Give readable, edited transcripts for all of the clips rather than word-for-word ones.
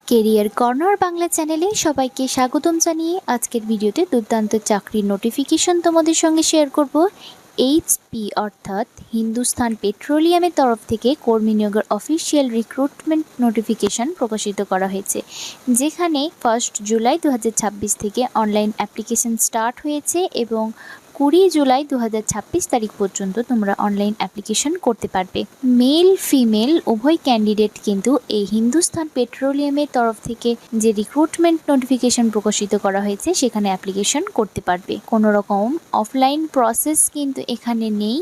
Career corner Bangla চ্যানেলে সবাইকে স্বাগতম জানিয়ে আজকের ভিডিওতে দুর্দান্ত চাকরির নোটিফিকেশন তোমাদের সঙ্গে শেয়ার করব। এইচপি অর্থাৎ হিন্দুস্তান পেট্রোলিয়ামের তরফ থেকে কর্মী নিয়োগের অফিসিয়াল রিক্রুটমেন্ট নোটিফিকেশন প্রকাশিত করা হয়েছে, যেখানে 1 জুলাই 2026 থেকে অনলাইন অ্যাপ্লিকেশন স্টার্ট হয়েছে এবং 20 জুলাই 2026 তারিখ পর্যন্ত তোমরা অনলাইন অ্যাপ্লিকেশন করতে পারবে। মেল ফিমেল উভয় ক্যান্ডিডেট কিন্তু এই হিন্দুস্তান পেট্রোলিয়ামের তরফ থেকে যে রিক্রুটমেন্ট নোটিফিকেশন প্রকাশিত করা হয়েছে সেখানে অ্যাপ্লিকেশন করতে পারবে। কোনো রকম অফলাইন প্রসেস কিন্তু এখানে নেই,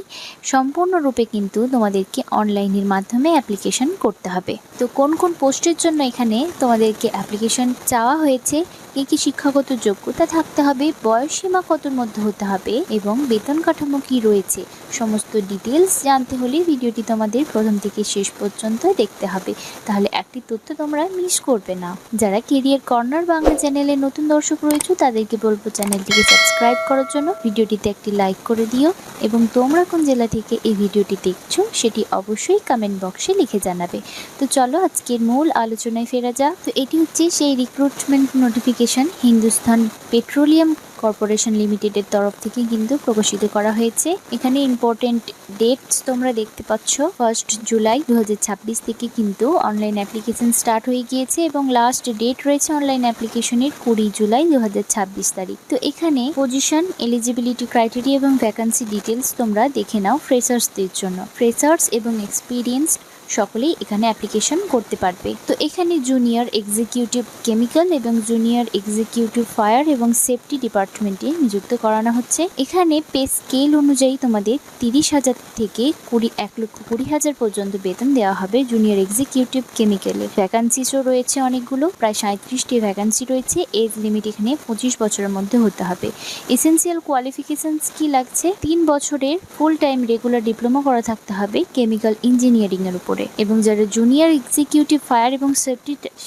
সম্পূর্ণরূপে কিন্তু তোমাদেরকে অনলাইনের মাধ্যমে অ্যাপ্লিকেশন করতে হবে। তো কোন কোন পোস্টের জন্য এখানে তোমাদেরকে অ্যাপ্লিকেশন চাওয়া হয়েছে, কী কী শিক্ষাগত যোগ্যতা থাকতে হবে, বয়সসীমা কতর মধ্যে হতে হবে এবং বেতন কাঠামো কী রয়েছে, সমস্ত ডিটেলস জানতে হলে ভিডিওটি তোমাদের প্রথম থেকে শেষ পর্যন্ত দেখতে হবে, তাহলে একটি তথ্য তোমরা মিস করবে না। যারা কেরিয়ার কর্নার বাংলা চ্যানেলে নতুন দর্শক রয়েছে তাদেরকে বলবো চ্যানেলটিকে সাবস্ক্রাইব করার জন্য, ভিডিওটিতে একটি লাইক করে দিও এবং তোমরা কোন জেলা থেকে এই ভিডিওটি দেখছো সেটি অবশ্যই কমেন্ট বক্সে লিখে জানাবে। তো চলো আজকের মূল আলোচনায় ফেরা যাক। তো এটি হচ্ছে সেই recruitment notification Hindustan petroleum corporation লিমিটেডের তরফ থেকে কিন্তু প্রকাশিত করা হয়েছে। এখানে ইম্পর্টেন্ট ডেটস তোমরা দেখতে পাচ্ছ। 1 জুলাই 2026 থেকে কিন্তু অনলাইন অ্যাপ্লিকেশন স্টার্ট হয়ে গিয়েছে এবং লাস্ট ডেট রয়েছে অনলাইন অ্যাপ্লিকেশনের 20 জুলাই 2026 তারিখ। তো এখানে পজিশন, এলিজিবিলিটি ক্রাইটেরিয়া এবং ভ্যাকান্সি ডিটেলস তোমরা দেখে নাও। ফ্রেশার্সদের জন্য, ফ্রেশার্স এবং এক্সপিরিয়েন্সড সকলেই এখানে অ্যাপ্লিকেশন করতে পারবে। তো এখানে জুনিয়র এক্সিকিউটিভ কেমিক্যাল এবং জুনিয়র এক্সিকিউটিভ ফায়ার এবং সেফটি ডিপার্টমেন্টে নিযুক্ত করানো হচ্ছে। এখানে পে স্কেল অনুযায়ী তোমাদের 30,000 থেকে 1,20,000 পর্যন্ত বেতন দেওয়া হবে। জুনিয়র এক্সিকিউটিভ কেমিক্যালের ভ্যাকান্সিসও রয়েছে অনেকগুলো, প্রায় 37টি ভ্যাকান্সি রয়েছে। এজ লিমিট এখানে 25 বছরের মধ্যে হতে হবে। এসেন্সিয়াল কোয়ালিফিকেশনস কি লাগছে? 3 বছরের ফুল টাইম রেগুলার ডিপ্লোমা করা থাকতে হবে কেমিক্যাল ইঞ্জিনিয়ারিং এর উপর। এবং যারা জুনিয়র এক্সিকিউটিভ ফায়ার এবং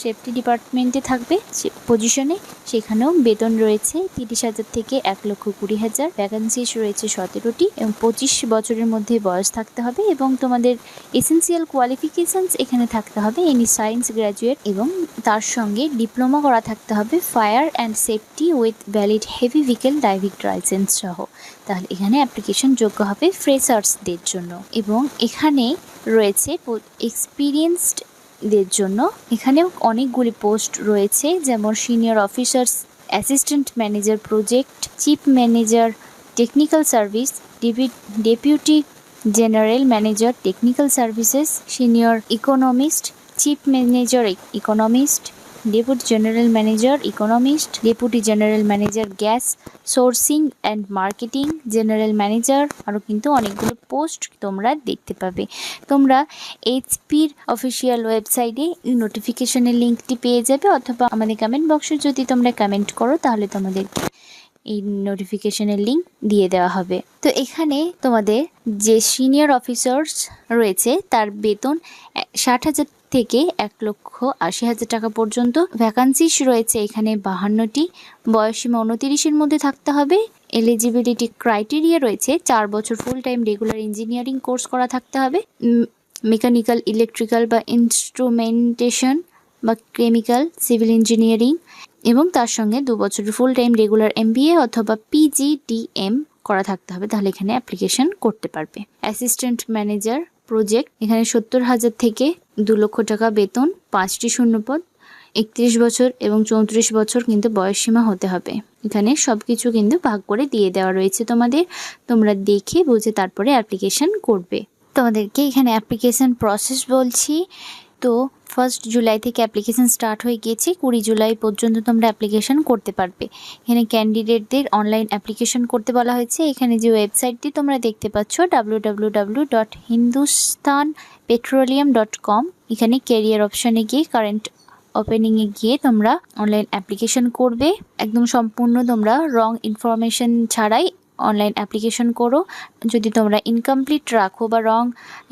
সেফটি ডিপার্টমেন্টে থাকবে পজিশনে, সেখানেও বেতন রয়েছে 30,000 থেকে 1,20,000। ভ্যাকান্সি রয়েছে 17টি এবং 25 বছরের মধ্যে বয়স থাকতে হবে এবং তোমাদের এসেন্সিয়াল কোয়ালিফিকেশনস এখানে থাকতে হবে এনি সায়েন্স গ্র্যাজুয়েট এবং তার সঙ্গে ডিপ্লোমা করা থাকতে হবে fire and safety with valid heavy vehicle driving licence সহ। তাহলে এখানে অ্যাপ্লিকেশন যোগ্য হবে ফ্রেশার্সদের জন্য। এবং এখানে রয়েছে এক্সপিরিয়েন্সডদের জন্য। এখানেও অনেকগুলি পোস্ট রয়েছে, যেমন senior officers, assistant manager project, chief manager technical service, deputy general manager technical services, senior economist, chief manager economist, deputy general manager economist, deputy general manager gas sourcing and marketing, general manager, আরও কিন্তু অনেকগুলো post তোমরা দেখতে পাবে। তোমরা এইচপির official ওয়েবসাইটে এই নোটিফিকেশনের লিঙ্কটি পেয়ে যাবে, অথবা আমাদের কমেন্ট বক্সে যদি তোমরা কমেন্ট করো তাহলে তোমাদের এই নোটিফিকেশনের লিঙ্ক দিয়ে দেওয়া হবে। তো এখানে তোমাদের যে সিনিয়র অফিসার্স রয়েছে তার বেতন 60,000 থেকে 1,80,000 টাকা পর্যন্ত। ভ্যাকান্সিস রয়েছে এখানে 52টি। বয়সসীমা 29-এর মধ্যে থাকতে হবে। এলিজিবিলিটি ক্রাইটেরিয়া রয়েছে 4 বছর full time regular engineering course করা থাকতে হবে, মেকানিক্যাল, ইলেকট্রিক্যাল বা ইনস্ট্রুমেন্টেশন বা কেমিক্যাল, সিভিল ইঞ্জিনিয়ারিং এবং তার সঙ্গে 2 বছরের ফুল টাইম রেগুলার MBA অথবা PGDM করা থাকতে হবে, তাহলে এখানে অ্যাপ্লিকেশন করতে পারবে। অ্যাসিস্ট্যান্ট ম্যানেজার প্রজেক্ট, এখানে 70,000 থেকে 2 লক্ষ টাকা বেতন, 5টি শূন্যপদ, 31 বছর এবং 34 বছর কিন্তু বয়সসীমা হতে হবে। এখানে সব কিছু কিন্তু ভাগ করে দিয়ে দেওয়া রয়েছে তোমাদের, তোমরা দেখে বুঝে তারপরে অ্যাপ্লিকেশন করবে। তোমাদেরকে এখানে অ্যাপ্লিকেশন প্রসেস বলছি। তো 1 জুলাই থেকে অ্যাপ্লিকেশন স্টার্ট হয়ে গিয়েছে, 20 জুলাই পর্যন্ত তোমরা অ্যাপ্লিকেশন করতে পারবে। এখানে ক্যান্ডিডেটদের অনলাইন অ্যাপ্লিকেশন করতে বলা হয়েছে। এখানে যে ওয়েবসাইটটি তোমরা দেখতে পাচ্ছ www.hindusthanpetroleum.com, এখানে ক্যারিয়ার অপশানে গিয়ে কারেন্ট ওপেনিংয়ে গিয়ে তোমরা অনলাইন অ্যাপ্লিকেশন করবে। একদম সম্পূর্ণ তোমরা রং ইনফরমেশন ছাড়াই অনলাইন অ্যাপ্লিকেশন করো। যদি তোমরা ইনকমপ্লিট রাখো বা রং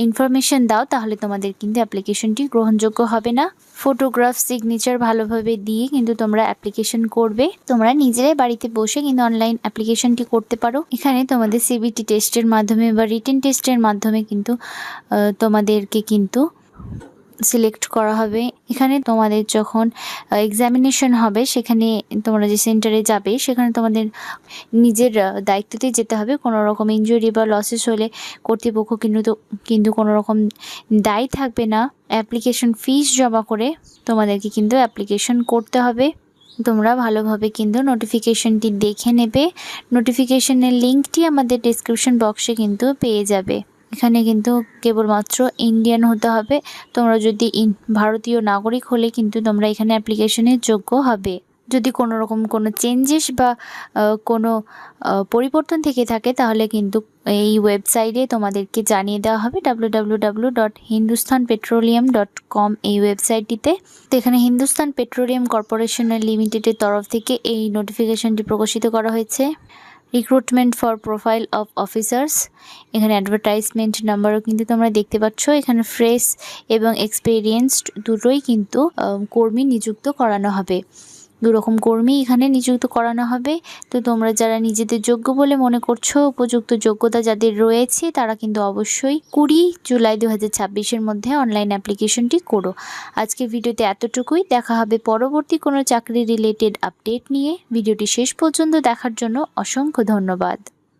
ইনফরমেশন দাও তাহলে তোমাদের কিন্তু অ্যাপ্লিকেশনটি গ্রহণযোগ্য হবে না। ফটোগ্রাফ, সিগনেচার ভালোভাবে দিয়ে কিন্তু তোমরা অ্যাপ্লিকেশন করবে। তোমরা নিজেরাই বাড়িতে বসে কিন্তু অনলাইন অ্যাপ্লিকেশনটি করতে পারো। এখানে তোমাদের CBT টেস্টের মাধ্যমে বা রিটেন টেস্টের মাধ্যমে কিন্তু তোমাদেরকে কিন্তু সিলেক্ট করা হবে। এখানে তোমাদের যখন এক্সামিনেশন হবে সেখানে তোমরা যে সেন্টারে যাবে সেখানে তোমাদের নিজের দায়িত্বতেই যেতে হবে। কোনো রকম ইনজুরি বা লসেস হলে কর্তৃপক্ষ কিন্তু কোনো রকম দায়ী থাকবে না। অ্যাপ্লিকেশন ফিস জমা করে তোমাদেরকে কিন্তু অ্যাপ্লিকেশন করতে হবে। তোমরা ভালোভাবে কিন্তু নোটিফিকেশনটি দেখে নেবে। নোটিফিকেশনের লিঙ্কটি আমাদের ডেসক্রিপশন বক্সে কিন্তু পেয়ে যাবে। এখানে কিন্তু কেবলমাত্র ইন্ডিয়ান হতে হবে। তোমরা যদি ভারতীয় নাগরিক হলে কিন্তু তোমরা এখানে অ্যাপ্লিকেশনের যোগ্য হবে। যদি কোনো রকম কোনো চেঞ্জেস বা কোনো পরিবর্তন থেকে থাকে তাহলে কিন্তু এই ওয়েবসাইটে তোমাদেরকে জানিয়ে দেওয়া হবে www.hindusthanpetroleum.com এই ওয়েবসাইটটিতে। তো এখানে হিন্দুস্তান পেট্রোলিয়াম কর্পোরেশন লিমিটেডের তরফ থেকে এই নোটিফিকেশনটি প্রকাশিত করা হয়েছে। Recruitment for profile of officers, এখানে অ্যাডভার্টাইজমেন্ট নাম্বারও কিন্তু তোমরা দেখতে পাচ্ছ। এখানে ফ্রেশ এবং এক্সপিরিয়েন্সড দুটোই কিন্তু কর্মী নিযুক্ত করানো হবে। দুরকম কর্মী এখানে নিযুক্ত করানো হবে। তো তোমরা যারা নিজেদের যোগ্য বলে মনে করছো, উপযুক্ত যোগ্যতা যাদের রয়েছে, তারা কিন্তু অবশ্যই 20 জুলাই 2026-এর মধ্যে অনলাইন অ্যাপ্লিকেশনটি করো। আজকের ভিডিওতে এতটুকুই। দেখা হবে পরবর্তী কোনো চাকরি রিলেটেড আপডেট নিয়ে। ভিডিওটি শেষ পর্যন্ত দেখার জন্য অসংখ্য ধন্যবাদ।